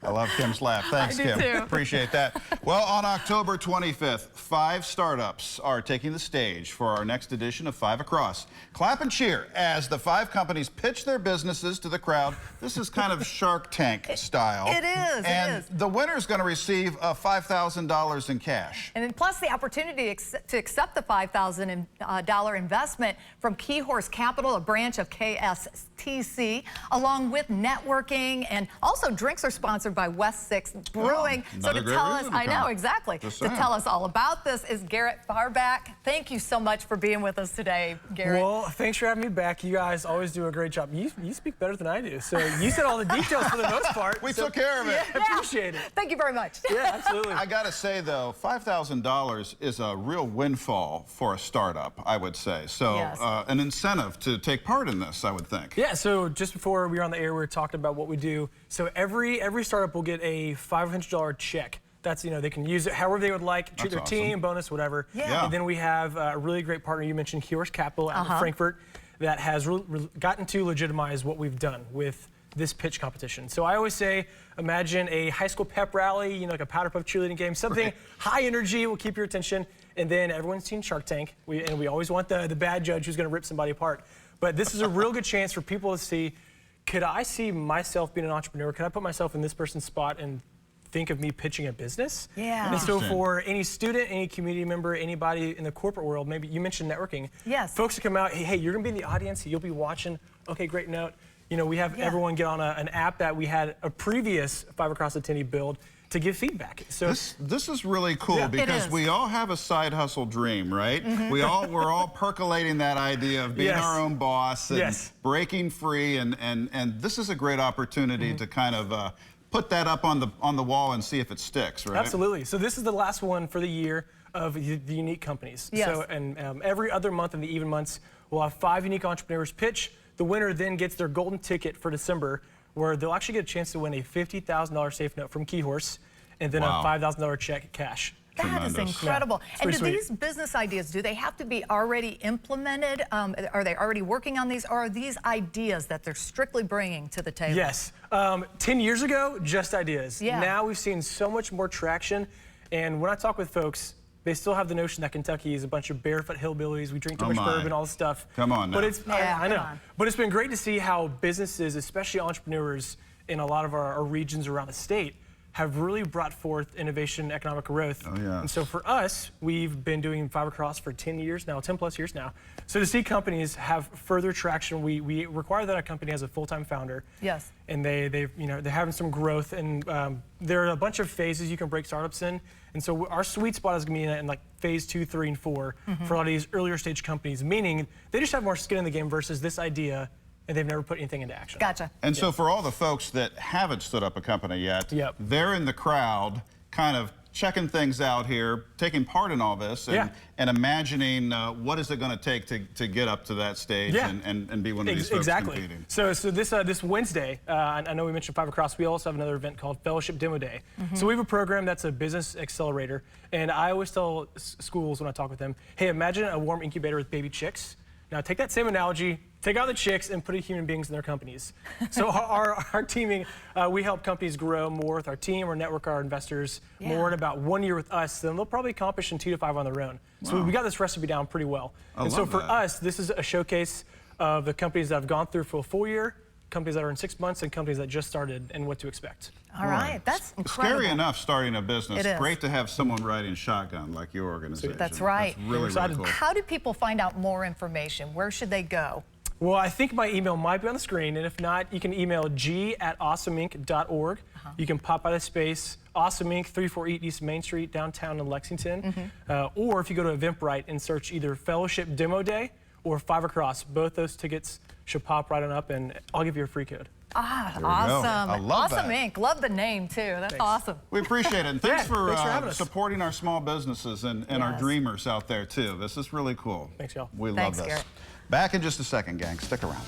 I love Kim's laugh. Thanks, Kim. Too. Appreciate that. Well, on October 25th, 5 startups are taking the stage for our next edition of 5 Across. Clap and cheer as the 5 companies pitch their businesses to the crowd. This is kind of Shark Tank style. It is. And the winner's going to receive $5,000 in cash. And then plus the opportunity to accept the $5,000 investment from Keyhorse Capital, a branch of KSTC, along with networking, and also drinks are sponsored by West 6 Brewing. So to tell us, I know, exactly. To tell us all about this is Garrett Farback. Thank you so much for being with us today, Garrett. Well, thanks for having me back. You guys always do a great job. You speak better than I do, so you said all the details for the most part. We took care of it. I appreciate it. Thank you very much. Yeah, absolutely. I got to say, though, $5,000 is a real windfall for a startup, I would say. So Yes. An incentive to take part in this, I would think. Yeah, so just before we were on the air, we were talking about what we do. So every startup will get a $500 check. That's, they can use it however they would like, treat their team, bonus, whatever. Yeah. And then we have a really great partner. You mentioned Keyhorse Capital out of Frankfurt that has gotten to legitimize what we've done with this pitch competition. So I always say, imagine a high school pep rally, like a powder puff cheerleading game, something high energy will keep your attention. And then everyone's seen Shark Tank, and we always want the bad judge who's going to rip somebody apart. But this is a real good chance for people to see, could I see myself being an entrepreneur? Could I put myself in this person's spot and think of me pitching a business? Yeah. And so for any student, any community member, anybody in the corporate world, maybe you mentioned networking. Yes. Folks that come out, hey, you're going to be in the audience, you'll be watching. Okay, great note. We have everyone get on an app that we had a previous 5 Across attendee build to give feedback. So this is really cool because we all have a side hustle dream, right? We're all percolating that idea of being our own boss and breaking free, and this is a great opportunity to kind of put that up on the wall and see if it sticks, right? Absolutely. So this is the last one for the year of the unique companies. Yes. So every other month in the even months, we'll have 5 unique entrepreneurs pitch. The winner then gets their golden ticket for December, where they'll actually get a chance to win a $50,000 safe note from Keyhorse, and then a $5,000 check cash. That is incredible. Yeah, and do sweet. these business ideas, do they have to be already implemented? Are they already working on these, or are these ideas that they're strictly bringing to the table? Yes. 10 years ago, just ideas. Yeah. Now we've seen so much more traction, and when I talk with folks, they still have the notion that Kentucky is a bunch of barefoot hillbillies. We drink too much bourbon, all this stuff. Come on now. But I know. But it's been great to see how businesses, especially entrepreneurs in a lot of our regions around the state, have really brought forth innovation, economic growth. And so for us, we've been doing 5 Across for 10 years now, 10 plus years now. So to see companies have further traction, we require that a company has a full-time founder. Yes. And they're having some growth, and there are a bunch of phases you can break startups in. And so our sweet spot is going to be in like phase 2, 3, and 4 for a lot of these earlier stage companies, meaning they just have more skin in the game versus this idea, and they've never put anything into action. Gotcha. And so for all the folks that haven't stood up a company yet, they're in the crowd kind of checking things out here, taking part in all this, and imagining what is it going to take to get up to that stage and be one of these folks competing. So this Wednesday, I know we mentioned 5 Across, we also have another event called Fellowship Demo Day. So we have a program that's a business accelerator, and I always tell schools when I talk with them, hey, imagine a warm incubator with baby chicks. Now take that same analogy, take out the chicks and put human beings in their companies. So our teaming, we help companies grow more with our team or network our investors more in about 1 year with us than they'll probably accomplish in 2 to 5 on their own. So we got this recipe down pretty well. And so for us, this is a showcase of the companies that have gone through for a full year, companies that are in 6 months, and companies that just started, and what to expect. All right, that's incredible. Scary enough starting a business. It is. Great to have someone riding shotgun like your organization. That's right. That's really, really cool. How do people find out more information? Where should they go? Well, I think my email might be on the screen, and if not, you can email g@awesomeinc.org. You can pop by the space, Awesome Inc., 348 East Main Street, downtown in Lexington. Or if you go to Eventbrite and search either Fellowship Demo Day or 5 Across, both those tickets should pop right on up, and I'll give you a free code. Awesome. I love Awesome that. Inc. Love the name, too. That's awesome. We appreciate it. And thanks for having us. supporting our small businesses and our dreamers out there, too. This is really cool. Thanks, y'all. We love this. Garrett. Back in just a second, gang. Stick around.